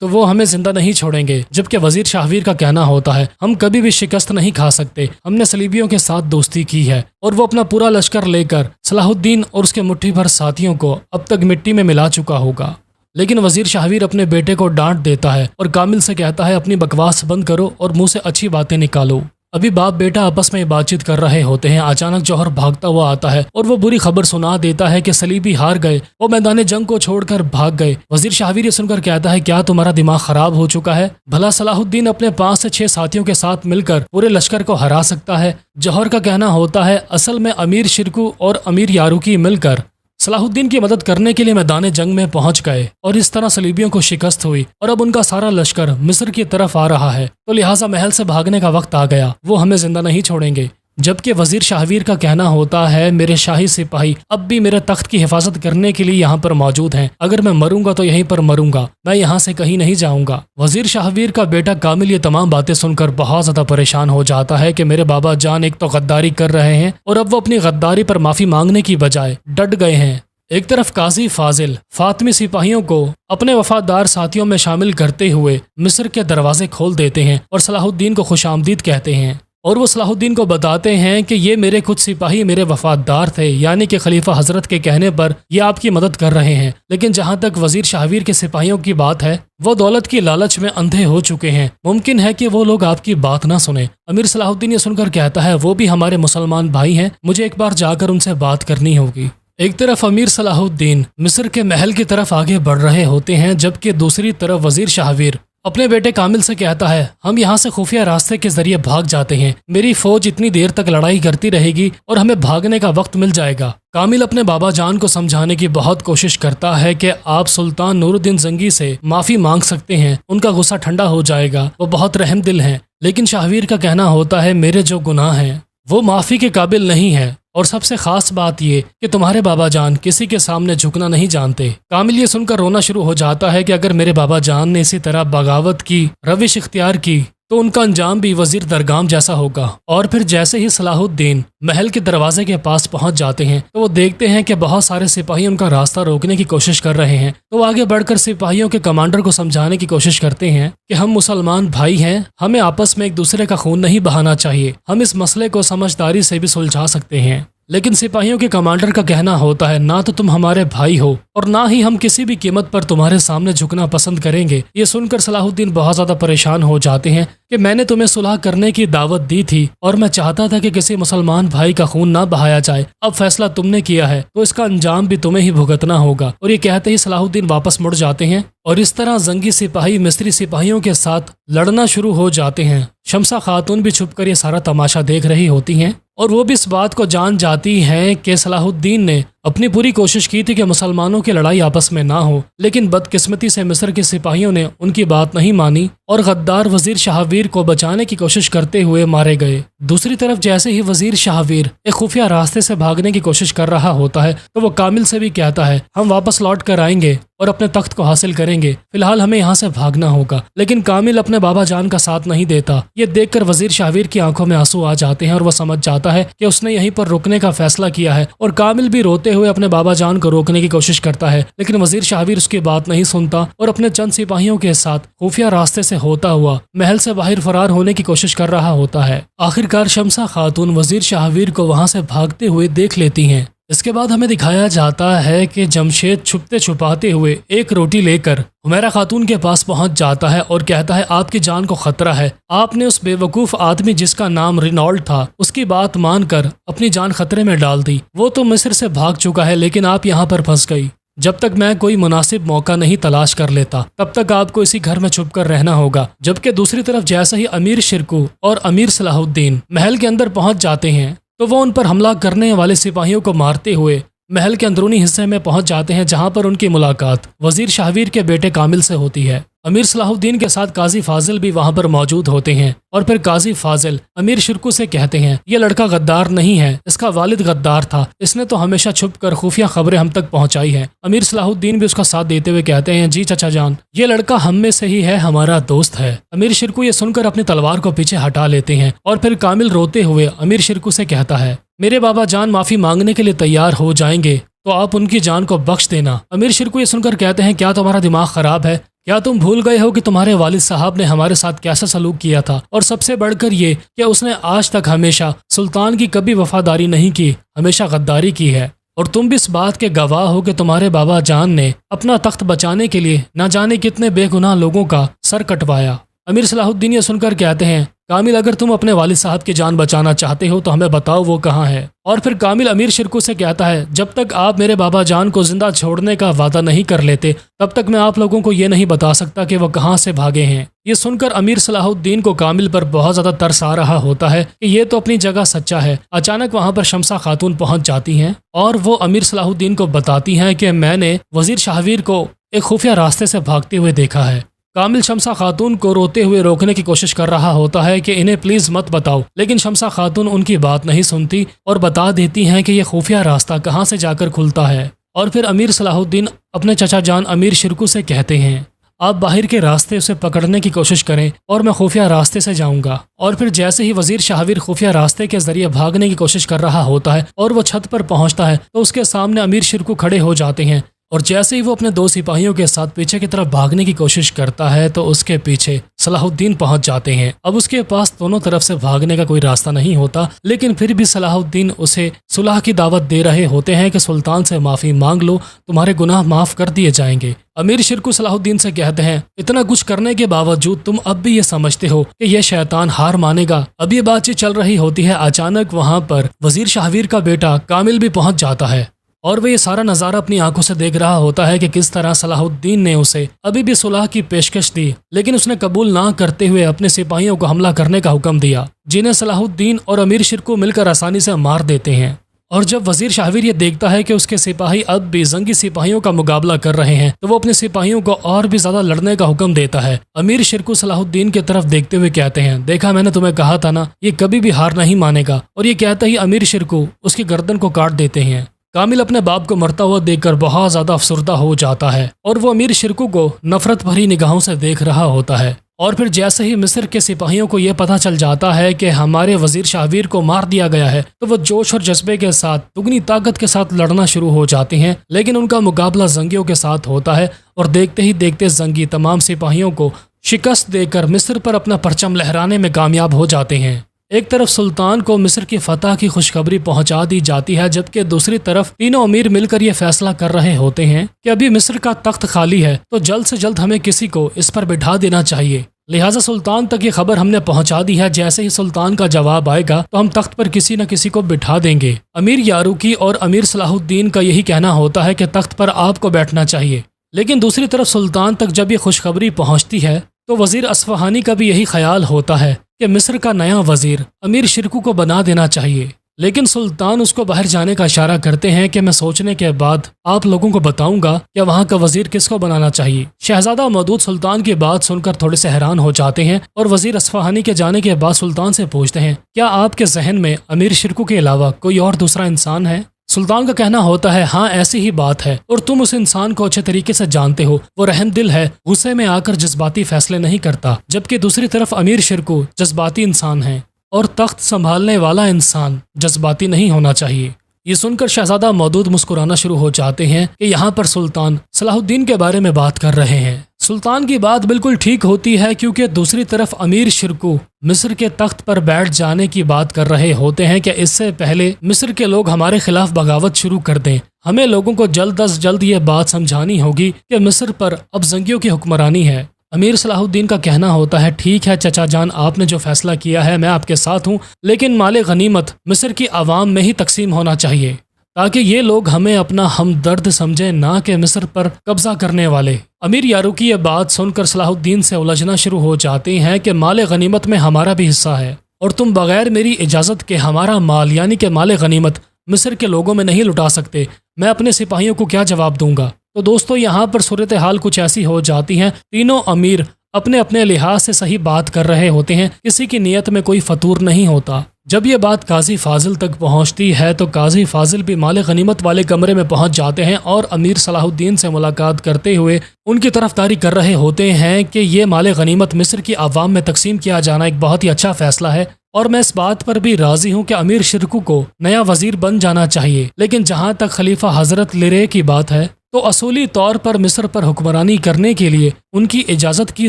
تو وہ ہمیں زندہ نہیں چھوڑیں گے، جبکہ وزیر شاہویر کا کہنا ہوتا ہے ہم کبھی بھی شکست نہیں کھا سکتے، ہم نے صلیبیوں کے ساتھ دوستی کی ہے، اور وہ اپنا پورا لشکر لے کر صلاح الدین اور اس کے مٹھی بھر ساتھیوں کو اب تک مٹی میں ملا چکا ہوگا۔ لیکن وزیر شاہویر اپنے بیٹے کو ڈانٹ دیتا ہے اور کامل سے کہتا ہے اپنی بکواس بند کرو اور منہ سے اچھی باتیں نکالو۔ ابھی باپ بیٹا آپس میں بات چیت کر رہے ہوتے ہیں، اچانک جوہر بھاگتا ہوا آتا ہے اور وہ بری خبر سنا دیتا ہے کہ صلیبی ہار گئے، وہ میدان جنگ کو چھوڑ کر بھاگ گئے۔ وزیر شاہویر یہ سن کر کہتا ہے کیا تمہارا دماغ خراب ہو چکا ہے؟ بھلا صلاح الدین اپنے 5 سے 6 ساتھیوں کے ساتھ مل کر پورے لشکر کو ہرا سکتا ہے؟ جوہر کا کہنا ہوتا ہے اصل میں امیر شرکو اور امیر یاروکی مل کر صلاح الدین کی مدد کرنے کے لیے میدان جنگ میں پہنچ گئے، اور اس طرح صلیبیوں کو شکست ہوئی اور اب ان کا سارا لشکر مصر کی طرف آ رہا ہے، تو لہٰذا محل سے بھاگنے کا وقت آ گیا، وہ ہمیں زندہ نہیں چھوڑیں گے۔ جبکہ وزیر شاہویر کا کہنا ہوتا ہے میرے شاہی سپاہی اب بھی میرے تخت کی حفاظت کرنے کے لیے یہاں پر موجود ہیں، اگر میں مروں گا تو یہیں پر مروں گا، میں یہاں سے کہیں نہیں جاؤں گا۔ وزیر شاہویر کا بیٹا کامل یہ تمام باتیں سن کر بہت زیادہ پریشان ہو جاتا ہے کہ میرے بابا جان ایک تو غداری کر رہے ہیں اور اب وہ اپنی غداری پر معافی مانگنے کی بجائے ڈٹ گئے ہیں۔ ایک طرف قاضی فاضل فاطمی سپاہیوں کو اپنے وفادار ساتھیوں میں شامل کرتے ہوئے مصر کے دروازے کھول دیتے ہیں اور صلاح الدین کو خوش آمدید کہتے ہیں، اور وہ صلاح الدین کو بتاتے ہیں کہ یہ میرے کچھ سپاہی میرے وفادار تھے، یعنی کہ خلیفہ حضرت کے کہنے پر یہ آپ کی مدد کر رہے ہیں، لیکن جہاں تک وزیر شاہویر کے سپاہیوں کی بات ہے وہ دولت کی لالچ میں اندھے ہو چکے ہیں، ممکن ہے کہ وہ لوگ آپ کی بات نہ سنیں۔ امیر صلاح الدین یہ سن کر کہتا ہے وہ بھی ہمارے مسلمان بھائی ہیں، مجھے ایک بار جا کر ان سے بات کرنی ہوگی۔ ایک طرف امیر صلاح الدین مصر کے محل کی طرف آگے بڑھ رہے ہوتے ہیں، جبکہ دوسری طرف وزیر شاہویر اپنے بیٹے کامل سے کہتا ہے ہم یہاں سے خفیہ راستے کے ذریعے بھاگ جاتے ہیں، میری فوج اتنی دیر تک لڑائی کرتی رہے گی اور ہمیں بھاگنے کا وقت مل جائے گا۔ کامل اپنے بابا جان کو سمجھانے کی بہت کوشش کرتا ہے کہ آپ سلطان نور الدین زنگی سے معافی مانگ سکتے ہیں، ان کا غصہ ٹھنڈا ہو جائے گا، وہ بہت رحم دل ہیں، لیکن شاہویر کا کہنا ہوتا ہے میرے جو گناہ ہیں وہ معافی کے قابل نہیں ہے، اور سب سے خاص بات یہ کہ تمہارے بابا جان کسی کے سامنے جھکنا نہیں جانتے۔ کامل یہ سن کر رونا شروع ہو جاتا ہے کہ اگر میرے بابا جان نے اسی طرح بغاوت کی روش اختیار کی تو ان کا انجام بھی وزیر درگام جیسا ہوگا۔ اور پھر جیسے ہی صلاح الدین محل کے دروازے کے پاس پہنچ جاتے ہیں تو وہ دیکھتے ہیں کہ بہت سارے سپاہی ان کا راستہ روکنے کی کوشش کر رہے ہیں، تو وہ آگے بڑھ کر سپاہیوں کے کمانڈر کو سمجھانے کی کوشش کرتے ہیں کہ ہم مسلمان بھائی ہیں، ہمیں آپس میں ایک دوسرے کا خون نہیں بہانا چاہیے، ہم اس مسئلے کو سمجھداری سے بھی سلجھا سکتے ہیں۔ لیکن سپاہیوں کے کمانڈر کا کہنا ہوتا ہے نہ تو تم ہمارے بھائی ہو اور نہ ہی ہم کسی بھی قیمت پر تمہارے سامنے جھکنا پسند کریں گے۔ یہ سن کر صلاح الدین بہت زیادہ پریشان ہو جاتے ہیں کہ میں نے تمہیں صلح کرنے کی دعوت دی تھی اور میں چاہتا تھا کہ کسی مسلمان بھائی کا خون نہ بہایا جائے، اب فیصلہ تم نے کیا ہے تو اس کا انجام بھی تمہیں ہی بھگتنا ہوگا۔ اور یہ کہتے ہی صلاح الدین واپس مڑ جاتے ہیں اور اس طرح زنگی سپاہی مصری سپاہیوں کے ساتھ لڑنا شروع ہو جاتے ہیں۔ شمسہ خاتون بھی چھپ کر یہ سارا تماشا دیکھ رہی ہوتی ہیں اور وہ بھی اس بات کو جان جاتی ہیں کہ صلاح الدین نے اپنی پوری کوشش کی تھی کہ مسلمانوں کی لڑائی آپس میں نہ ہو، لیکن بدقسمتی سے مصر کے سپاہیوں نے ان کی بات نہیں مانی اور غدار وزیر شاہویر کو بچانے کی کوشش کرتے ہوئے مارے گئے۔ دوسری طرف جیسے ہی وزیر شاہویر ایک خفیہ راستے سے بھاگنے کی کوشش کر رہا ہوتا ہے تو وہ کامل سے بھی کہتا ہے ہم واپس لوٹ کر آئیں گے اور اپنے تخت کو حاصل کریں گے، فی الحال ہمیں یہاں سے بھاگنا ہوگا۔ لیکن کامل اپنے بابا جان کا ساتھ نہیں دیتا۔ یہ دیکھ کر وزیر شاہویر کی آنکھوں میں آنسو آ جاتے ہیں اور وہ سمجھ جاتا ہے کہ اس نے یہیں پر رکنے کا فیصلہ کیا ہے، اور کامل بھی روتے ہوئے اپنے بابا جان کو روکنے کی کوشش کرتا ہے، لیکن وزیر شاہویر اس کی بات نہیں سنتا اور اپنے چند سپاہیوں کے ساتھ خفیہ راستے سے ہوتا ہوا محل سے باہر فرار ہونے کی کوشش کر رہا ہوتا ہے۔ آخرکار شمسہ خاتون وزیر شاہویر کو وہاں سے بھاگتے ہوئے دیکھ لیتی ہیں۔ اس کے بعد ہمیں دکھایا جاتا ہے کہ جمشید چھپتے چھپاتے ہوئے ایک روٹی لے کر حمیرہ خاتون کے پاس پہنچ جاتا ہے اور کہتا ہے آپ کی جان کو خطرہ ہے، آپ نے اس بے وقوف آدمی جس کا نام رینالڈ تھا اس کی بات مان کر اپنی جان خطرے میں ڈال دی، وہ تو مصر سے بھاگ چکا ہے لیکن آپ یہاں پر پھنس گئی۔ جب تک میں کوئی مناسب موقع نہیں تلاش کر لیتا تب تک آپ کو اسی گھر میں چھپ کر رہنا ہوگا۔ جبکہ دوسری طرف جیسے ہی امیر شرکو اور امیر صلاح الدین محل کے اندر پہنچ جاتے ہیں تو وہ ان پر حملہ کرنے والے سپاہیوں کو مارتے ہوئے محل کے اندرونی حصے میں پہنچ جاتے ہیں، جہاں پر ان کی ملاقات وزیر شاہویر کے بیٹے کامل سے ہوتی ہے۔ امیر صلاح الدین کے ساتھ قاضی فاضل بھی وہاں پر موجود ہوتے ہیں اور پھر قاضی فاضل امیر شرکو سے کہتے ہیں یہ لڑکا غدار نہیں ہے، اس کا والد غدار تھا، اس نے تو ہمیشہ چھپ کر خفیہ خبریں ہم تک پہنچائی ہیں۔ امیر صلاح الدین بھی اس کا ساتھ دیتے ہوئے کہتے ہیں جی چچا جان، یہ لڑکا ہم میں سے ہی ہے، ہمارا دوست ہے۔ امیر شرکو یہ سن کر اپنی تلوار کو پیچھے ہٹا لیتے ہیں اور پھر کامل روتے ہوئے امیر شرکو سے کہتا ہے میرے بابا جان معافی مانگنے کے لیے تیار ہو جائیں گے تو آپ ان کی جان کو بخش دینا۔ امیر شرکو یہ سن کر کہتے ہیں کیا تمہارا دماغ خراب ہے کیا تم بھول گئے ہو کہ تمہارے والد صاحب نے ہمارے ساتھ کیسا سلوک کیا تھا، اور سب سے بڑھ کر یہ کہ اس نے آج تک ہمیشہ سلطان کی کبھی وفاداری نہیں کی، ہمیشہ غداری کی ہے۔ اور تم بھی اس بات کے گواہ ہو کہ تمہارے بابا جان نے اپنا تخت بچانے کے لیے نہ جانے کتنے بے گناہ لوگوں کا سر کٹوایا۔ امیر صلاح الدین یہ سن کر کہتے ہیں، کامل اگر تم اپنے والد صاحب کی جان بچانا چاہتے ہو تو ہمیں بتاؤ وہ کہاں ہے۔ اور پھر کامل امیر شرکو سے کہتا ہے، جب تک آپ میرے بابا جان کو زندہ چھوڑنے کا وعدہ نہیں کر لیتے تب تک میں آپ لوگوں کو یہ نہیں بتا سکتا کہ وہ کہاں سے بھاگے ہیں۔ یہ سن کر امیر صلاح الدین کو کامل پر بہت زیادہ ترس آ رہا ہوتا ہے کہ یہ تو اپنی جگہ سچا ہے۔ اچانک وہاں پر شمسہ خاتون پہنچ جاتی ہیں اور وہ امیر صلاح الدین کو بتاتی ہیں کہ میں نے وزیر شاہویر کو ایک خفیہ راستے سے بھاگتے ہوئے دیکھا ہے۔ کامل شمسہ خاتون کو روتے ہوئے روکنے کی کوشش کر رہا ہوتا ہے کہ انہیں پلیز مت بتاؤ، لیکن شمسہ خاتون ان کی بات نہیں سنتی اور بتا دیتی ہیں کہ یہ خفیہ راستہ کہاں سے جا کر کھلتا ہے۔ اور پھر امیر صلاح الدین اپنے چچا جان امیر شرکو سے کہتے ہیں، آپ باہر کے راستے اسے پکڑنے کی کوشش کریں اور میں خفیہ راستے سے جاؤں گا۔ اور پھر جیسے ہی وزیر شاہویر خفیہ راستے کے ذریعے بھاگنے کی کوشش کر رہا ہوتا ہے اور وہ چھت پر پہنچتا ہے تو اس کے سامنے امیر شرکو کھڑے ہو جاتے ہیں، اور جیسے ہی وہ اپنے 2 سپاہیوں کے ساتھ پیچھے کی طرف بھاگنے کی کوشش کرتا ہے تو اس کے پیچھے صلاح الدین پہنچ جاتے ہیں۔ اب اس کے پاس دونوں طرف سے بھاگنے کا کوئی راستہ نہیں ہوتا، لیکن پھر بھی صلاح الدین اسے صلح کی دعوت دے رہے ہوتے ہیں کہ سلطان سے معافی مانگ لو، تمہارے گناہ معاف کر دیے جائیں گے۔ امیر شرکو صلاح الدین سے کہتے ہیں، اتنا کچھ کرنے کے باوجود تم اب بھی یہ سمجھتے ہو کہ یہ شیطان ہار مانے گا؟ اب یہ بات چل رہی ہوتی ہے، اچانک وہاں پر وزیر شاہویر کا بیٹا کامل بھی پہنچ جاتا ہے اور وہ یہ سارا نظارہ اپنی آنکھوں سے دیکھ رہا ہوتا ہے کہ کس طرح صلاح الدین نے اسے ابھی بھی صلح کی پیشکش دی، لیکن اس نے قبول نہ کرتے ہوئے اپنے سپاہیوں کو حملہ کرنے کا حکم دیا، جنہیں صلاح الدین اور امیر شرکو مل کر آسانی سے مار دیتے ہیں۔ اور جب وزیر شاہویر یہ دیکھتا ہے کہ اس کے سپاہی اب بھی زنگی سپاہیوں کا مقابلہ کر رہے ہیں تو وہ اپنے سپاہیوں کو اور بھی زیادہ لڑنے کا حکم دیتا ہے۔ امیر شرکو صلاح الدین کی طرف دیکھتے ہوئے کہتے ہیں، دیکھا میں نے تمہیں کہا تھا نا، یہ کبھی بھی ہار نہیں مانے گا۔ اور یہ کہتے ہی امیر شرکو اس کی گردن کو کاٹ دیتے ہیں۔ کامل اپنے باپ کو مرتا ہوا دیکھ کر بہت زیادہ افسردہ ہو جاتا ہے اور وہ امیر شرکو کو نفرت بھری نگاہوں سے دیکھ رہا ہوتا ہے۔ اور پھر جیسے ہی مصر کے سپاہیوں کو یہ پتہ چل جاتا ہے کہ ہمارے وزیر شاہویر کو مار دیا گیا ہے تو وہ جوش اور جذبے کے ساتھ دگنی طاقت کے ساتھ لڑنا شروع ہو جاتے ہیں، لیکن ان کا مقابلہ زنگیوں کے ساتھ ہوتا ہے اور دیکھتے ہی دیکھتے زنگی تمام سپاہیوں کو شکست دے کر مصر پر اپنا پرچم لہرانے میں کامیاب ہو جاتے ہیں۔ ایک طرف سلطان کو مصر کی فتح کی خوشخبری پہنچا دی جاتی ہے، جبکہ دوسری طرف تینوں امیر مل کر یہ فیصلہ کر رہے ہوتے ہیں کہ ابھی مصر کا تخت خالی ہے تو جلد سے جلد ہمیں کسی کو اس پر بٹھا دینا چاہیے، لہٰذا سلطان تک یہ خبر ہم نے پہنچا دی ہے، جیسے ہی سلطان کا جواب آئے گا تو ہم تخت پر کسی نہ کسی کو بٹھا دیں گے۔ امیر یاروکی اور امیر صلاح الدین کا یہی کہنا ہوتا ہے کہ تخت پر آپ کو بیٹھنا چاہیے، لیکن دوسری طرف سلطان تک جب یہ خوشخبری پہنچتی ہے تو وزیر اصفہانی کا بھی یہی خیال ہوتا ہے کہ مصر کا نیا وزیر امیر شرکو کو بنا دینا چاہیے، لیکن سلطان اس کو باہر جانے کا اشارہ کرتے ہیں کہ میں سوچنے کے بعد آپ لوگوں کو بتاؤں گا کہ وہاں کا وزیر کس کو بنانا چاہیے۔ شہزادہ مودود سلطان کی بات سن کر تھوڑے سے حیران ہو جاتے ہیں اور وزیر اصفہانی کے جانے کے بعد سلطان سے پوچھتے ہیں، کیا آپ کے ذہن میں امیر شرکو کے علاوہ کوئی اور دوسرا انسان ہے؟ سلطان کا کہنا ہوتا ہے، ہاں ایسی ہی بات ہے، اور تم اس انسان کو اچھے طریقے سے جانتے ہو، وہ رحم دل ہے، غصے میں آ کر جذباتی فیصلے نہیں کرتا، جبکہ دوسری طرف امیر شرکو جذباتی انسان ہے اور تخت سنبھالنے والا انسان جذباتی نہیں ہونا چاہیے۔ یہ سن کر شہزادہ مودود مسکرانا شروع ہو جاتے ہیں کہ یہاں پر سلطان صلاح الدین کے بارے میں بات کر رہے ہیں۔ سلطان کی بات بالکل ٹھیک ہوتی ہے، کیونکہ دوسری طرف امیر شرکو مصر کے تخت پر بیٹھ جانے کی بات کر رہے ہوتے ہیں کہ اس سے پہلے مصر کے لوگ ہمارے خلاف بغاوت شروع کر دیں، ہمیں لوگوں کو جلد از جلد یہ بات سمجھانی ہوگی کہ مصر پر اب زنگیوں کی حکمرانی ہے۔ امیر صلاح الدین کا کہنا ہوتا ہے، ٹھیک ہے چچا جان، آپ نے جو فیصلہ کیا ہے میں آپ کے ساتھ ہوں، لیکن مال غنیمت مصر کی عوام میں ہی تقسیم ہونا چاہیے تاکہ یہ لوگ ہمیں اپنا ہمدرد سمجھیں، نہ کہ مصر پر قبضہ کرنے والے۔ امیر یاروکی یہ بات سن کر صلاح الدین سے الجھنا شروع ہو جاتے ہیں کہ مال غنیمت میں ہمارا بھی حصہ ہے اور تم بغیر میری اجازت کے ہمارا مال یعنی کہ مال غنیمت مصر کے لوگوں میں نہیں لٹا سکتے، میں اپنے سپاہیوں کو کیا جواب دوں گا؟ تو دوستو یہاں پر صورتحال کچھ ایسی ہو جاتی ہے، تینوں امیر اپنے اپنے لحاظ سے صحیح بات کر رہے ہوتے ہیں، کسی کی نیت میں کوئی فطور نہیں ہوتا۔ جب یہ بات قاضی فاضل تک پہنچتی ہے تو قاضی فاضل بھی مال غنیمت والے کمرے میں پہنچ جاتے ہیں اور امیر صلاح الدین سے ملاقات کرتے ہوئے ان کی طرفداری کر رہے ہوتے ہیں کہ یہ مال غنیمت مصر کی عوام میں تقسیم کیا جانا ایک بہت ہی اچھا فیصلہ ہے، اور میں اس بات پر بھی راضی ہوں کہ امیر شرکو کو نیا وزیر بن جانا چاہیے، لیکن جہاں تک خلیفہ حضرت لرے کی بات ہے تو اصولی طور پر مصر پر حکمرانی کرنے کے لیے ان کی اجازت کی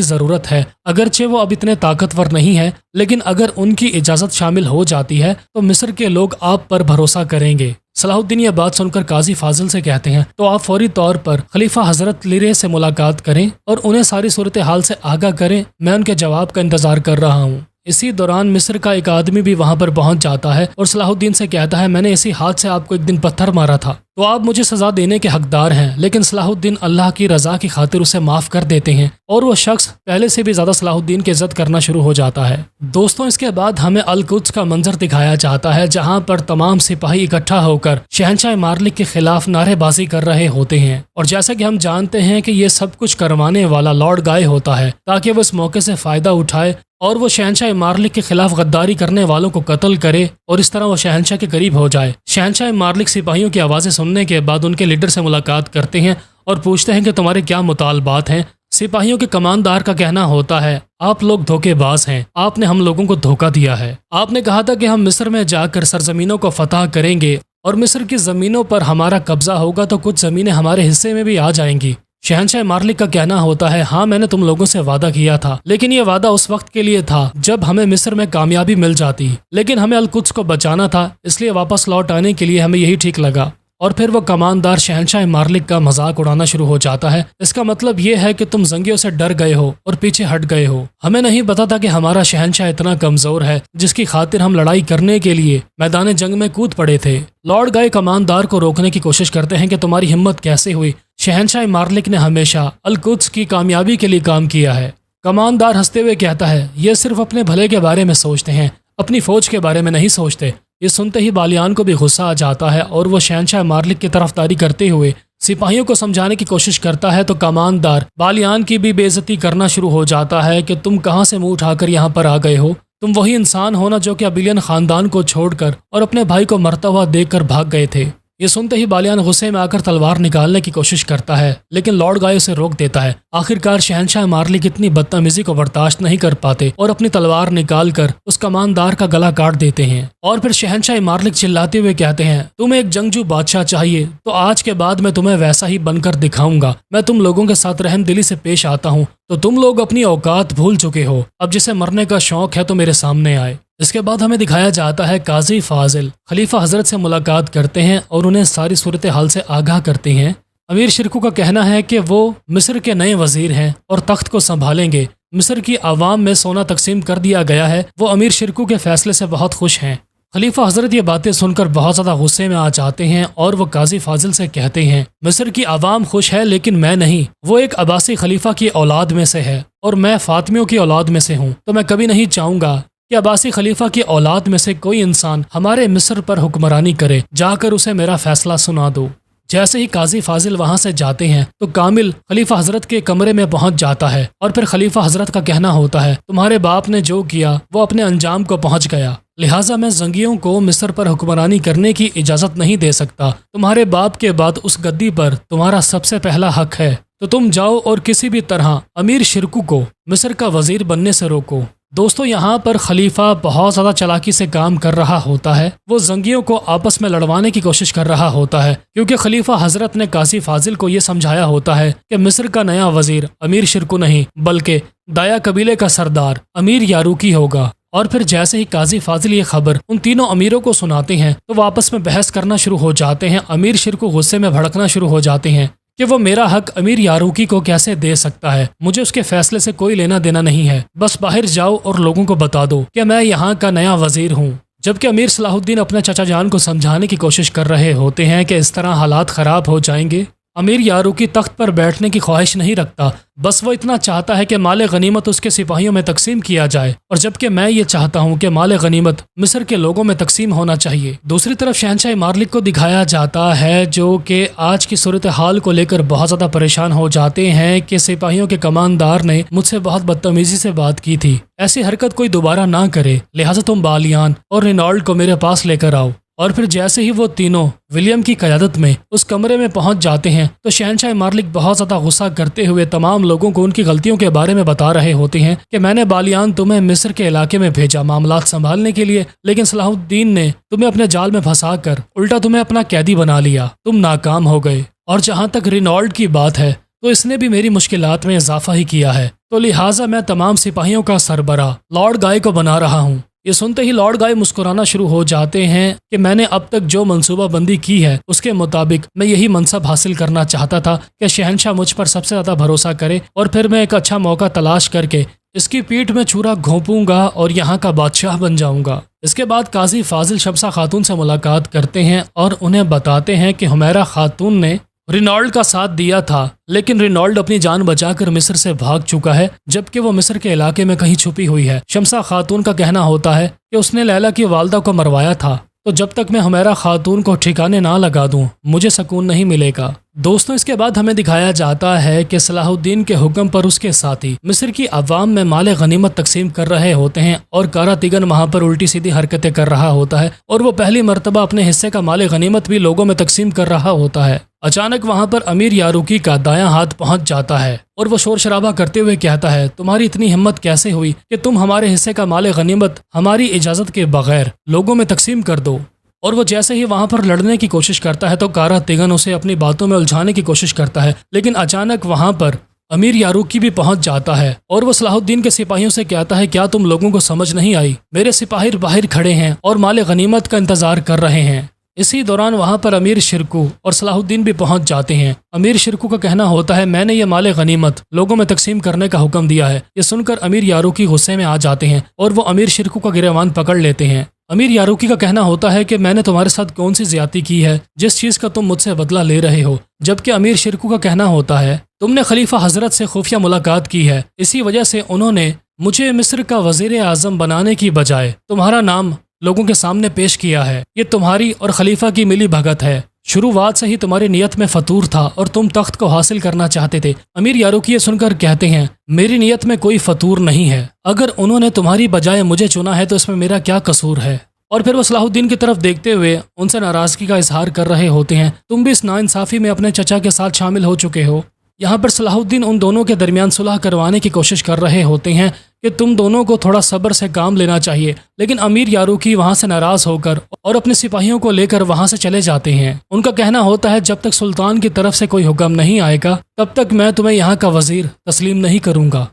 ضرورت ہے، اگرچہ وہ اب اتنے طاقتور نہیں ہے، لیکن اگر ان کی اجازت شامل ہو جاتی ہے تو مصر کے لوگ آپ پر بھروسہ کریں گے۔ صلاح الدین یہ بات سن کر قاضی فاضل سے کہتے ہیں تو آپ فوری طور پر خلیفہ حضرت لیرے سے ملاقات کریں اور انہیں ساری صورتحال سے آگاہ کریں، میں ان کے جواب کا انتظار کر رہا ہوں۔ اسی دوران مصر کا ایک آدمی بھی وہاں پر پہنچ جاتا ہے اور صلاح الدین سے کہتا ہے میں نے اسی ہاتھ سے آپ کو ایک دن پتھر مارا تھا تو آپ مجھے سزا دینے کے حقدار ہیں، لیکن صلاح الدین اللہ کی رضا کی خاطر اسے معاف کر دیتے ہیں اور وہ شخص پہلے سے بھی زیادہ صلاح الدین کی عزت کرنا شروع ہو جاتا ہے۔ دوستوں، اس کے بعد ہمیں القدس کا منظر دکھایا جاتا ہے جہاں پر تمام سپاہی اکٹھا ہو کر شہنشاہ مارلک کے خلاف نعرے بازی کر رہے ہوتے ہیں، اور جیسا کہ ہم جانتے ہیں کہ یہ سب کچھ کروانے والا لارڈ گائے ہوتا ہے تاکہ وہ اس موقع سے فائدہ اٹھائے اور وہ شہنشاہ مارلک کے خلاف غداری کرنے والوں کو قتل کرے اور اس طرح وہ شہنشاہ کے قریب ہو جائے۔ شہنشاہ مارلک سپاہیوں کی آوازیں سننے کے بعد ان کے لیڈر سے ملاقات کرتے ہیں اور پوچھتے ہیں کہ تمہارے کیا مطالبات ہیں۔ سپاہیوں کے کماندار کا کہنا ہوتا ہے آپ لوگ دھوکے باز ہیں، آپ نے ہم لوگوں کو دھوکہ دیا ہے۔ آپ نے کہا تھا کہ ہم مصر میں جا کر سرزمینوں کو فتح کریں گے اور مصر کی زمینوں پر ہمارا قبضہ ہوگا تو کچھ زمینیں ہمارے حصے میں بھی آ جائیں گی۔ شہنشاہ مارلک کا کہنا ہوتا ہے ہاں میں نے تم لوگوں سے وعدہ کیا تھا، لیکن یہ وعدہ اس وقت کے لیے تھا جب ہمیں مصر میں کامیابی مل جاتی، لیکن ہمیں القدس کو بچانا تھا، اس لیے واپس لوٹ آنے کے لیے ہمیں یہی ٹھیک لگا۔ اور پھر وہ کماندار شہنشاہ مارلک کا مذاق اڑانا شروع ہو جاتا ہے، اس کا مطلب یہ ہے کہ تم زنگیوں سے ڈر گئے ہو اور پیچھے ہٹ گئے ہو، ہمیں نہیں پتا تھا کہ ہمارا شہنشاہ اتنا کمزور ہے جس کی خاطر ہم لڑائی کرنے کے لیے میدان جنگ میں کود پڑے تھے۔ لارڈ گائے کماندار کو روکنے کی کوشش کرتے ہیں کہ تمہاری ہمت کیسے ہوئی، شہنشاہ مارلک نے ہمیشہ القدس کی کامیابی کے لیے کام کیا ہے۔ کماندار ہنستے ہوئے کہتا ہے یہ صرف اپنے بھلے کے بارے میں سوچتے ہیں، اپنی فوج کے بارے میں نہیں سوچتے۔ یہ سنتے ہی بالیان کو بھی غصہ آ جاتا ہے اور وہ شہنشاہ مارلک کی طرفداری کرتے ہوئے سپاہیوں کو سمجھانے کی کوشش کرتا ہے تو کماندار بالیان کی بھی بے عزتی کرنا شروع ہو جاتا ہے کہ تم کہاں سے منہ اٹھا کر یہاں پر آ گئے ہو، تم وہی انسان ہو نا جو کہ ابیلین خاندان کو چھوڑ کر اور اپنے بھائی کو مرتا ہوا دیکھ کر بھاگ گئے تھے۔ یہ سنتے ہی بالیان غصے میں آ کر تلوار نکالنے کی کوشش کرتا ہے، لیکن لارڈ گائے اسے روک دیتا ہے۔ آخرکار شہنشاہ مارلک اتنی بدتمیزی کو برداشت نہیں کر پاتے اور اپنی تلوار نکال کر اس کماندار کا گلا کاٹ دیتے ہیں، اور پھر شہنشاہ مارلک چلاتے ہوئے کہتے ہیں تمہیں ایک جنگجو بادشاہ چاہیے تو آج کے بعد میں تمہیں ویسا ہی بن کر دکھاؤں گا، میں تم لوگوں کے ساتھ رحم دلی سے پیش آتا ہوں تو تم لوگ اپنی اوقات بھول چکے ہو، اب جسے مرنے کا شوق ہے تو میرے سامنے آئے۔ اس کے بعد ہمیں دکھایا جاتا ہے قاضی فاضل خلیفہ حضرت سے ملاقات کرتے ہیں اور انہیں ساری صورتحال سے آگاہ کرتے ہیں۔ امیر شرکو کا کہنا ہے کہ وہ مصر کے نئے وزیر ہیں اور تخت کو سنبھالیں گے، مصر کی عوام میں سونا تقسیم کر دیا گیا ہے، وہ امیر شرکو کے فیصلے سے بہت خوش ہیں۔ خلیفہ حضرت یہ باتیں سن کر بہت زیادہ غصے میں آ جاتے ہیں اور وہ قاضی فاضل سے کہتے ہیں مصر کی عوام خوش ہے لیکن میں نہیں، وہ ایک عباسی خلیفہ کی اولاد میں سے ہے اور میں فاطمیوں کی اولاد میں سے ہوں، تو میں کبھی نہیں چاہوں گا کہ عباسی خلیفہ کی اولاد میں سے کوئی انسان ہمارے مصر پر حکمرانی کرے، جا کر اسے میرا فیصلہ سنا دو۔ جیسے ہی قاضی فاضل وہاں سے جاتے ہیں تو کامل خلیفہ حضرت کے کمرے میں پہنچ جاتا ہے اور پھر خلیفہ حضرت کا کہنا ہوتا ہے تمہارے باپ نے جو کیا وہ اپنے انجام کو پہنچ گیا، لہٰذا میں زنگیوں کو مصر پر حکمرانی کرنے کی اجازت نہیں دے سکتا، تمہارے باپ کے بعد اس گدی پر تمہارا سب سے پہلا حق ہے، تو تم جاؤ اور کسی بھی طرح امیر شرکو کو مصر کا وزیر بننے سے روکو۔ دوستو، یہاں پر خلیفہ بہت زیادہ چالاکی سے کام کر رہا ہوتا ہے، وہ زنگیوں کو آپس میں لڑوانے کی کوشش کر رہا ہوتا ہے کیونکہ خلیفہ حضرت نے قاضی فاضل کو یہ سمجھایا ہوتا ہے کہ مصر کا نیا وزیر امیر شرکو نہیں بلکہ دایا قبیلے کا سردار امیر یاروکی ہوگا۔ اور پھر جیسے ہی قاضی فاضل یہ خبر ان تینوں امیروں کو سناتے ہیں تو وہ آپس میں بحث کرنا شروع ہو جاتے ہیں، امیر شرکو غصے میں بھڑکنا شروع ہو جاتے ہیں کہ وہ میرا حق امیر یاروکی کو کیسے دے سکتا ہے، مجھے اس کے فیصلے سے کوئی لینا دینا نہیں ہے، بس باہر جاؤ اور لوگوں کو بتا دو کہ میں یہاں کا نیا وزیر ہوں۔ جبکہ امیر صلاح الدین اپنے چچا جان کو سمجھانے کی کوشش کر رہے ہوتے ہیں کہ اس طرح حالات خراب ہو جائیں گے، امیر یاروکی تخت پر بیٹھنے کی خواہش نہیں رکھتا، بس وہ اتنا چاہتا ہے کہ مال غنیمت اس کے سپاہیوں میں تقسیم کیا جائے، اور جبکہ میں یہ چاہتا ہوں کہ مال غنیمت مصر کے لوگوں میں تقسیم ہونا چاہیے۔ دوسری طرف شہنشاہ مارلک کو دکھایا جاتا ہے جو کہ آج کی صورتحال کو لے کر بہت زیادہ پریشان ہو جاتے ہیں کہ سپاہیوں کے کماندار نے مجھ سے بہت بدتمیزی سے بات کی تھی، ایسی حرکت کوئی دوبارہ نہ کرے، لہٰذا تم بالیان اور رینالڈ کو میرے پاس لے کر آؤ۔ اور پھر جیسے ہی وہ تینوں ولیم کی قیادت میں اس کمرے میں پہنچ جاتے ہیں تو شہنشاہ مارلک بہت زیادہ غصہ کرتے ہوئے تمام لوگوں کو ان کی غلطیوں کے بارے میں بتا رہے ہوتے ہیں کہ میں نے بالیان تمہیں مصر کے علاقے میں بھیجا معاملات سنبھالنے کے لیے، لیکن صلاح الدین نے تمہیں اپنے جال میں پھنسا کر الٹا تمہیں اپنا قیدی بنا لیا، تم ناکام ہو گئے، اور جہاں تک رینالڈ کی بات ہے تو اس نے بھی میری مشکلات میں اضافہ ہی کیا ہے، تو لہٰذا میں تمام سپاہیوں کا سربراہ لارڈ گائے کو بنا رہا ہوں۔ یہ سنتے ہی لارڈ گائے مسکرانا شروع ہو جاتے ہیں کہ میں نے اب تک جو منصوبہ بندی کی ہے اس کے مطابق میں یہی منصب حاصل کرنا چاہتا تھا کہ شہنشاہ مجھ پر سب سے زیادہ بھروسہ کرے، اور پھر میں ایک اچھا موقع تلاش کر کے اس کی پیٹھ میں چھرا گھونپوں گا اور یہاں کا بادشاہ بن جاؤں گا۔ اس کے بعد قاضی فاضل شمسہ خاتون سے ملاقات کرتے ہیں اور انہیں بتاتے ہیں کہ حمیرہ خاتون نے رینالڈ کا ساتھ دیا تھا، لیکن رینالڈ اپنی جان بچا کر مصر سے بھاگ چکا ہے، جبکہ وہ مصر کے علاقے میں کہیں چھپی ہوئی ہے۔ شمسہ خاتون کا کہنا ہوتا ہے کہ اس نے لیلا کی والدہ کو مروایا تھا، تو جب تک میں حمیرہ خاتون کو ٹھکانے نہ لگا دوں مجھے سکون نہیں ملے گا۔ دوستوں، اس کے بعد ہمیں دکھایا جاتا ہے کہ صلاح الدین کے حکم پر اس کے ساتھی مصر کی عوام میں مال غنیمت تقسیم کر رہے ہوتے ہیں، اور کارا تیگن وہاں پر الٹی سیدھی حرکتیں کر رہا ہوتا ہے، اور وہ پہلی مرتبہ اپنے حصے کا مال غنیمت بھی لوگوں میں تقسیم کر رہا ہوتا ہے۔ اچانک وہاں پر امیر یاروکی کا دایاں ہاتھ پہنچ جاتا ہے اور وہ شور شرابہ کرتے ہوئے کہتا ہے، تمہاری اتنی ہمت کیسے ہوئی کہ تم ہمارے حصے کا مال غنیمت ہماری اجازت کے بغیر لوگوں میں تقسیم کر دو؟ اور وہ جیسے ہی وہاں پر لڑنے کی کوشش کرتا ہے تو کارا تیگن اسے اپنی باتوں میں الجھانے کی کوشش کرتا ہے، لیکن اچانک وہاں پر امیر یاروکی بھی پہنچ جاتا ہے اور وہ صلاح الدین کے سپاہیوں سے کہتا ہے، کیا تم لوگوں کو سمجھ نہیں آئی؟ میرے سپاہی باہر کھڑے ہیں اور مال غنیمت کا انتظار کر رہے ہیں۔ اسی دوران وہاں پر امیر شرکو اور صلاح الدین بھی پہنچ جاتے ہیں۔ امیر شرکو کا کہنا ہوتا ہے، میں نے یہ مال غنیمت لوگوں میں تقسیم کرنے کا حکم دیا ہے۔ یہ سن کر امیر یاروکی غصے میں آ جاتے ہیں اور وہ امیر شرکو کا گریبان پکڑ لیتے ہیں۔ امیر یاروکی کا کہنا ہوتا ہے کہ میں نے تمہارے ساتھ کون سی زیادتی کی ہے جس چیز کا تم مجھ سے بدلہ لے رہے ہو؟ جبکہ امیر شرکو کا کہنا ہوتا ہے، تم نے خلیفہ حضرت سے خفیہ ملاقات کی ہے، اسی وجہ سے انہوں نے مجھے مصر کا وزیر اعظم بنانے کی بجائے تمہارا نام لوگوں کے سامنے پیش کیا ہے۔ یہ تمہاری اور خلیفہ کی ملی بھگت ہے، شروعات سے ہی تمہاری نیت میں فطور تھا اور تم تخت کو حاصل کرنا چاہتے تھے۔ امیر یاروکی یہ سن کر کہتے ہیں، میری نیت میں کوئی فطور نہیں ہے، اگر انہوں نے تمہاری بجائے مجھے چنا ہے تو اس میں میرا کیا قصور ہے؟ اور پھر وہ صلاح الدین کی طرف دیکھتے ہوئے ان سے ناراضگی کا اظہار کر رہے ہوتے ہیں، تم بھی اس ناانصافی میں اپنے چچا کے ساتھ شامل ہو چکے ہو۔ یہاں پر صلاح الدین ان دونوں کے درمیان صلح کروانے کی کوشش کر رہے ہوتے ہیں کہ تم دونوں کو تھوڑا صبر سے کام لینا چاہیے، لیکن امیر یاروکی وہاں سے ناراض ہو کر اور اپنے سپاہیوں کو لے کر وہاں سے چلے جاتے ہیں۔ ان کا کہنا ہوتا ہے، جب تک سلطان کی طرف سے کوئی حکم نہیں آئے گا تب تک میں تمہیں یہاں کا وزیر تسلیم نہیں کروں گا۔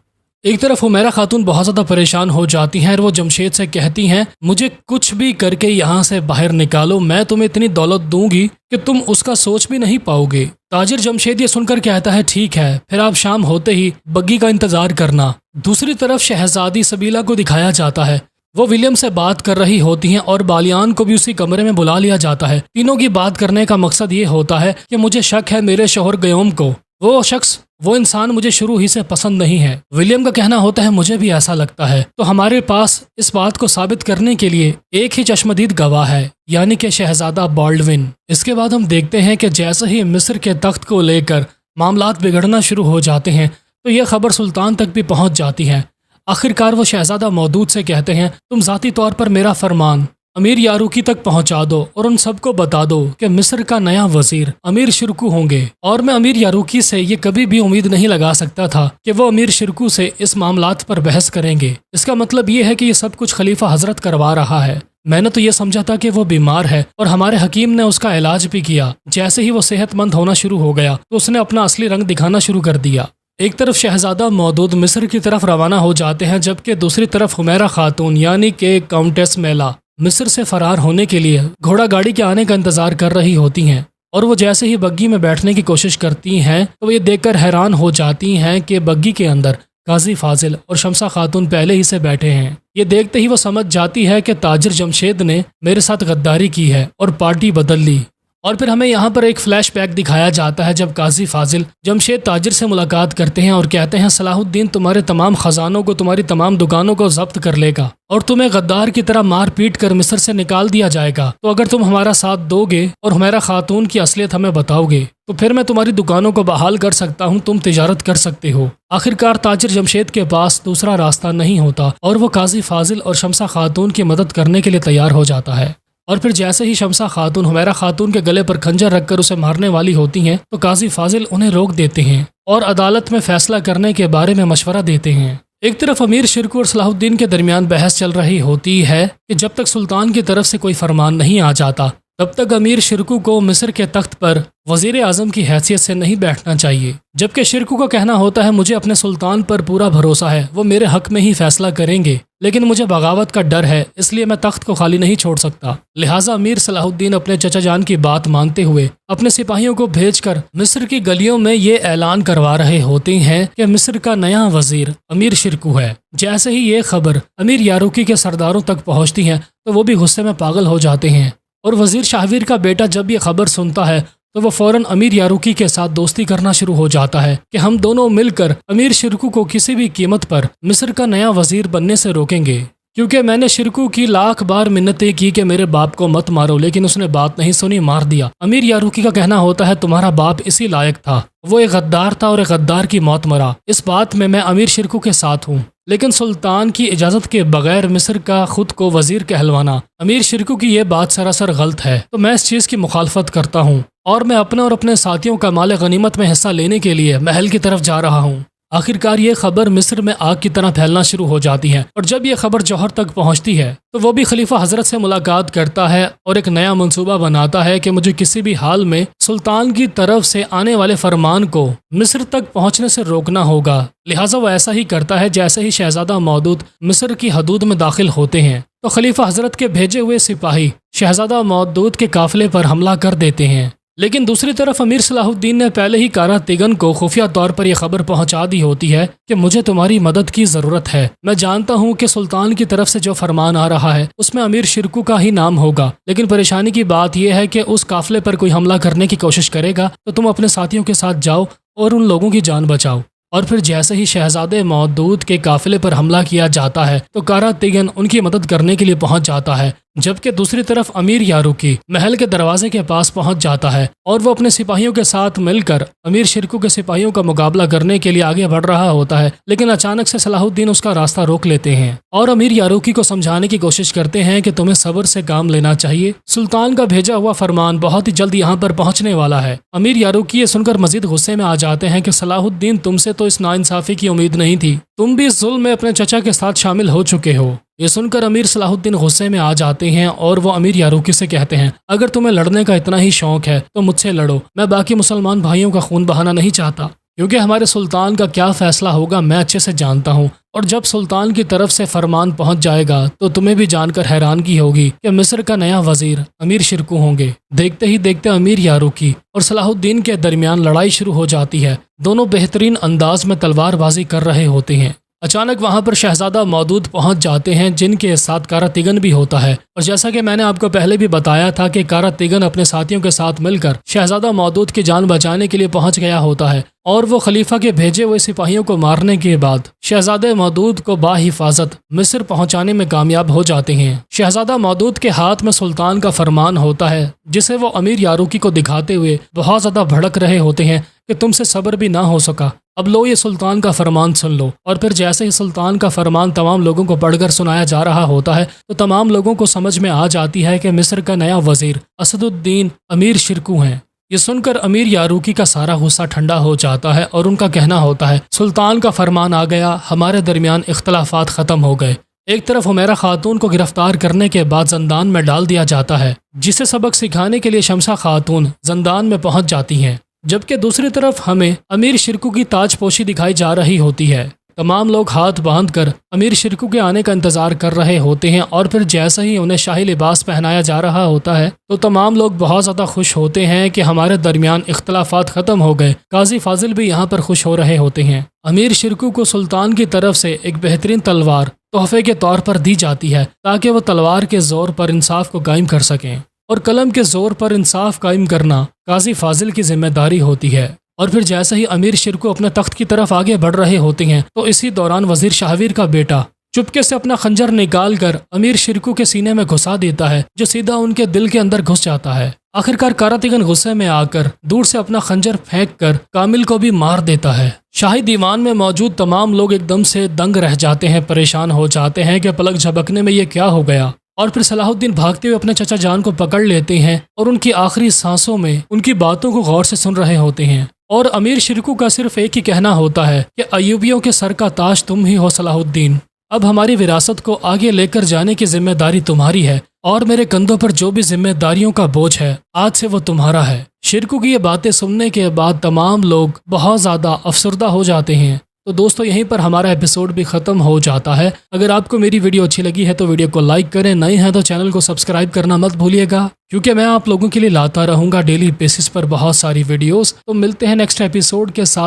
ایک طرف حمیرہ خاتون بہت زیادہ پریشان ہو جاتی ہیں اور وہ جمشید سے کہتی ہیں، مجھے کچھ بھی کر کے یہاں سے باہر نکالو، میں تمہیں اتنی دولت دوں گی کہ تم اس کا سوچ بھی نہیں پاؤ گے۔ تاجر جمشید یہ سن کر کہتا ہے، ٹھیک ہے، پھر آپ شام ہوتے ہی بگی کا انتظار کرنا۔ دوسری طرف شہزادی سبیلا کو دکھایا جاتا ہے، وہ ولیم سے بات کر رہی ہوتی ہیں اور بالیان کو بھی اسی کمرے میں بلا لیا جاتا ہے۔ تینوں کی بات کرنے کا مقصد یہ ہوتا ہے کہ مجھے شک ہے میرے شوہر گیوم کو، وہ انسان مجھے شروع ہی سے پسند نہیں ہے۔ ولیم کا کہنا ہوتا ہے، مجھے بھی ایسا لگتا ہے، تو ہمارے پاس اس بات کو ثابت کرنے کے لیے ایک ہی چشمدید گواہ ہے، یعنی کہ شہزادہ بالڈون۔ اس کے بعد ہم دیکھتے ہیں کہ جیسے ہی مصر کے تخت کو لے کر معاملات بگڑنا شروع ہو جاتے ہیں تو یہ خبر سلطان تک بھی پہنچ جاتی ہے۔ آخرکار وہ شہزادہ مودود سے کہتے ہیں، تم ذاتی طور پر میرا فرمان امیر یاروکی تک پہنچا دو اور ان سب کو بتا دو کہ مصر کا نیا وزیر امیر شرکو ہوں گے، اور میں امیر یاروکی سے یہ کبھی بھی امید نہیں لگا سکتا تھا کہ وہ امیر شرکو سے اس معاملات پر بحث کریں گے۔ اس کا مطلب یہ ہے کہ یہ سب کچھ خلیفہ حضرت کروا رہا ہے۔ میں نے تو یہ سمجھا تھا کہ وہ بیمار ہے اور ہمارے حکیم نے اس کا علاج بھی کیا۔ جیسے ہی وہ صحت مند ہونا شروع ہو گیا تو اس نے اپنا اصلی رنگ دکھانا شروع کر دیا۔ ایک طرف شہزادہ مودود مصر کی طرف روانہ ہو جاتے ہیں، جبکہ دوسری طرف حمیرہ خاتون یعنی کہ کاؤنٹس میلا مصر سے فرار ہونے کے لیے گھوڑا گاڑی کے آنے کا انتظار کر رہی ہوتی ہیں، اور وہ جیسے ہی بگی میں بیٹھنے کی کوشش کرتی ہیں تو یہ دیکھ کر حیران ہو جاتی ہیں کہ بگی کے اندر قاضی فاضل اور شمسہ خاتون پہلے ہی سے بیٹھے ہیں۔ یہ دیکھتے ہی وہ سمجھ جاتی ہے کہ تاجر جمشید نے میرے ساتھ غداری کی ہے اور پارٹی بدل لی۔ اور پھر ہمیں یہاں پر ایک فلیش بیک دکھایا جاتا ہے جب قاضی فاضل جمشید تاجر سے ملاقات کرتے ہیں اور کہتے ہیں، صلاح الدین تمہارے تمام خزانوں کو، تمہاری تمام دکانوں کو ضبط کر لے گا اور تمہیں غدار کی طرح مار پیٹ کر مصر سے نکال دیا جائے گا، تو اگر تم ہمارا ساتھ دو گے اور حمیرہ خاتون کی اصلیت ہمیں بتاؤ گے تو پھر میں تمہاری دکانوں کو بحال کر سکتا ہوں، تم تجارت کر سکتے ہو۔ آخرکار تاجر جمشید کے پاس دوسرا راستہ نہیں ہوتا اور وہ قاضی فاضل اور شمسہ خاتون کی مدد کرنے کے لیے تیار ہو جاتا ہے۔ اور پھر جیسے ہی شمسہ خاتون حمیرہ خاتون کے گلے پر خنجر رکھ کر اسے مارنے والی ہوتی ہیں تو قاضی فاضل انہیں روک دیتے ہیں اور عدالت میں فیصلہ کرنے کے بارے میں مشورہ دیتے ہیں۔ ایک طرف امیر شرکو اور صلاح الدین کے درمیان بحث چل رہی ہوتی ہے کہ جب تک سلطان کی طرف سے کوئی فرمان نہیں آ جاتا تب تک امیر شرکو کو مصر کے تخت پر وزیر اعظم کی حیثیت سے نہیں بیٹھنا چاہیے، جبکہ شرکو کا کہنا ہوتا ہے مجھے اپنے سلطان پر پورا بھروسہ ہے، وہ میرے حق میں ہی فیصلہ کریں گے، لیکن مجھے بغاوت کا ڈر ہے، اس لیے میں تخت کو خالی نہیں چھوڑ سکتا۔ لہٰذا امیر صلاح الدین اپنے چچا جان کی بات مانتے ہوئے اپنے سپاہیوں کو بھیج کر مصر کی گلیوں میں یہ اعلان کروا رہے ہوتے ہیں کہ مصر کا نیا وزیر امیر شرکو ہے۔ جیسے ہی یہ خبر امیر یاروکی کے سرداروں تک پہنچتی ہے تو وہ بھی غصے میں پاگل ہو جاتے ہیں، اور وزیر شاہویر کا بیٹا جب یہ خبر سنتا ہے تو وہ فوراً امیر یاروکی کے ساتھ دوستی کرنا شروع ہو جاتا ہے کہ ہم دونوں مل کر امیر شرکو کو کسی بھی قیمت پر مصر کا نیا وزیر بننے سے روکیں گے، کیونکہ میں نے شرکو کی لاکھ بار منتیں کی کہ میرے باپ کو مت مارو، لیکن اس نے بات نہیں سنی، مار دیا۔ امیر یاروکی کا کہنا ہوتا ہے تمہارا باپ اسی لائق تھا، وہ ایک غدار تھا اور ایک غدار کی موت مرا، اس بات میں امیر شرکو کے ساتھ ہوں، لیکن سلطان کی اجازت کے بغیر مصر کا خود کو وزیر کہلوانا امیر شرکو کی یہ بات سراسر غلط ہے، تو میں اس چیز کی مخالفت کرتا ہوں اور میں اپنے اور اپنے ساتھیوں کا مال غنیمت میں حصہ لینے کے لیے محل کی طرف جا رہا ہوں۔ آخرکار یہ خبر مصر میں آگ کی طرح پھیلنا شروع ہو جاتی ہے، اور جب یہ خبر جوہر تک پہنچتی ہے تو وہ بھی خلیفہ حضرت سے ملاقات کرتا ہے اور ایک نیا منصوبہ بناتا ہے کہ مجھے کسی بھی حال میں سلطان کی طرف سے آنے والے فرمان کو مصر تک پہنچنے سے روکنا ہوگا۔ لہٰذا وہ ایسا ہی کرتا ہے۔ جیسے ہی شہزادہ مودود مصر کی حدود میں داخل ہوتے ہیں تو خلیفہ حضرت کے بھیجے ہوئے سپاہی شہزادہ مودود کے قافلے پر حملہ کر دیتے ہیں، لیکن دوسری طرف امیر صلاح الدین نے پہلے ہی کارا تیگن کو خفیہ طور پر یہ خبر پہنچا دی ہوتی ہے کہ مجھے تمہاری مدد کی ضرورت ہے، میں جانتا ہوں کہ سلطان کی طرف سے جو فرمان آ رہا ہے اس میں امیر شرکو کا ہی نام ہوگا، لیکن پریشانی کی بات یہ ہے کہ اس قافلے پر کوئی حملہ کرنے کی کوشش کرے گا تو تم اپنے ساتھیوں کے ساتھ جاؤ اور ان لوگوں کی جان بچاؤ۔ اور پھر جیسے ہی شہزادے مودود کے قافلے پر حملہ کیا جاتا ہے تو کارا تیگن ان کی مدد کرنے کے لیے پہنچ جاتا ہے، جبکہ دوسری طرف امیر یاروکی محل کے دروازے کے پاس پہنچ جاتا ہے اور وہ اپنے سپاہیوں کے ساتھ مل کر امیر شرکو کے سپاہیوں کا مقابلہ کرنے کے لیے آگے بڑھ رہا ہوتا ہے، لیکن اچانک سے صلاح الدین اس کا راستہ روک لیتے ہیں اور امیر یاروکی کو سمجھانے کی کوشش کرتے ہیں کہ تمہیں صبر سے کام لینا چاہیے، سلطان کا بھیجا ہوا فرمان بہت ہی جلد یہاں پر پہنچنے والا ہے۔ امیر یاروکی یہ سن کر مزید غصے میں آ جاتے ہیں کہ صلاح الدین تم سے تو اس ناانصافی کی امید نہیں تھی، تم بھی اس ظلم میں اپنے چچا کے ساتھ شامل ہو چکے ہو۔ یہ سن کر امیر صلاح الدین غصے میں آ جاتے ہیں اور وہ امیر یاروکی سے کہتے ہیں اگر تمہیں لڑنے کا اتنا ہی شوق ہے تو مجھ سے لڑو، میں باقی مسلمان بھائیوں کا خون بہانا نہیں چاہتا، کیونکہ ہمارے سلطان کا کیا فیصلہ ہوگا میں اچھے سے جانتا ہوں، اور جب سلطان کی طرف سے فرمان پہنچ جائے گا تو تمہیں بھی جان کر حیرانگی ہوگی کہ مصر کا نیا وزیر امیر شرکو ہوں گے۔ دیکھتے ہی دیکھتے امیر یاروکی اور صلاح الدین کے درمیان لڑائی شروع ہو جاتی ہے، دونوں بہترین انداز میں تلوار بازی کر رہے ہوتے ہیں۔ اچانک وہاں پر شہزادہ مودود پہنچ جاتے ہیں جن کے ساتھ کارا تیگن بھی ہوتا ہے، اور جیسا کہ میں نے آپ کو پہلے بھی بتایا تھا کہ کارا تیگن اپنے ساتھیوں کے ساتھ مل کر شہزادہ مودود کی جان بچانے کے لیے پہنچ گیا ہوتا ہے، اور وہ خلیفہ کے بھیجے ہوئے سپاہیوں کو مارنے کے بعد شہزادہ مودود کو باحفاظت مصر پہنچانے میں کامیاب ہو جاتے ہیں۔ شہزادہ مودود کے ہاتھ میں سلطان کا فرمان ہوتا ہے جسے وہ امیر یاروکی کو دکھاتے ہوئے بہت زیادہ بھڑک رہے ہوتے ہیں کہ تم سے صبر بھی نہ ہو سکا، اب لو یہ سلطان کا فرمان سن لو۔ اور پھر جیسے ہی سلطان کا فرمان تمام لوگوں کو پڑھ کر سنایا جا رہا ہوتا ہے تو تمام لوگوں کو سمجھ میں آ جاتی ہے کہ مصر کا نیا وزیر اسد الدین امیر شرکو ہیں۔ یہ سن کر امیر یاروکی کا سارا غصہ ٹھنڈا ہو جاتا ہے اور ان کا کہنا ہوتا ہے سلطان کا فرمان آ گیا، ہمارے درمیان اختلافات ختم ہو گئے۔ ایک طرف حمیرہ خاتون کو گرفتار کرنے کے بعد زندان میں ڈال دیا جاتا ہے، جسے سبق سکھانے کے لیے شمشا خاتون زندان میں پہنچ جاتی ہیں، جبکہ دوسری طرف ہمیں امیر شرکو کی تاج پوشی دکھائی جا رہی ہوتی ہے۔ تمام لوگ ہاتھ باندھ کر امیر شرکو کے آنے کا انتظار کر رہے ہوتے ہیں، اور پھر جیسے ہی انہیں شاہی لباس پہنایا جا رہا ہوتا ہے تو تمام لوگ بہت زیادہ خوش ہوتے ہیں کہ ہمارے درمیان اختلافات ختم ہو گئے۔ قاضی فاضل بھی یہاں پر خوش ہو رہے ہوتے ہیں۔ امیر شرکو کو سلطان کی طرف سے ایک بہترین تلوار تحفے کے طور پر دی جاتی ہے تاکہ وہ تلوار کے زور پر انصاف کو قائم کر سکیں، اور قلم کے زور پر انصاف قائم کرنا قاضی فاضل کی ذمہ داری ہوتی ہے۔ اور پھر جیسے ہی امیر شرکو اپنے تخت کی طرف آگے بڑھ رہے ہوتے ہیں تو اسی دوران وزیر شاہویر کا بیٹا چپکے سے اپنا خنجر نکال کر امیر شرکو کے سینے میں گھسا دیتا ہے، جو سیدھا ان کے دل کے اندر گھس جاتا ہے۔ آخرکار کارا تیگن غصے میں آ کر دور سے اپنا خنجر پھینک کر کامل کو بھی مار دیتا ہے۔ شاہی دیوان میں موجود تمام لوگ ایک دم سے دنگ رہ جاتے ہیں، پریشان ہو جاتے ہیں کہ پلک جھپکنے میں یہ کیا ہو گیا، اور پھر صلاح الدین بھاگتے ہوئے اپنے چچا جان کو پکڑ لیتے ہیں اور ان کی آخری سانسوں میں ان کی باتوں کو غور سے سن رہے ہوتے ہیں، اور امیر شرکو کا صرف ایک ہی کہنا ہوتا ہے کہ ایوبیوں کے سر کا تاج تم ہی ہو صلاح الدین، اب ہماری وراثت کو آگے لے کر جانے کی ذمہ داری تمہاری ہے، اور میرے کندھوں پر جو بھی ذمہ داریوں کا بوجھ ہے آج سے وہ تمہارا ہے۔ شیرکو کی یہ باتیں سننے کے بعد تمام لوگ بہت زیادہ افسردہ ہو جاتے ہیں۔ تو دوستو یہیں پر ہمارا ایپیسوڈ بھی ختم ہو جاتا ہے۔ اگر آپ کو میری ویڈیو اچھی لگی ہے تو ویڈیو کو لائک کریں، نئے ہیں تو چینل کو سبسکرائب کرنا مت بھولیے گا، کیونکہ میں آپ لوگوں کے لیے لاتا رہوں گا ڈیلی بیسس پر بہت ساری ویڈیوز۔ تو ملتے ہیں نیکسٹ ایپیسوڈ کے ساتھ۔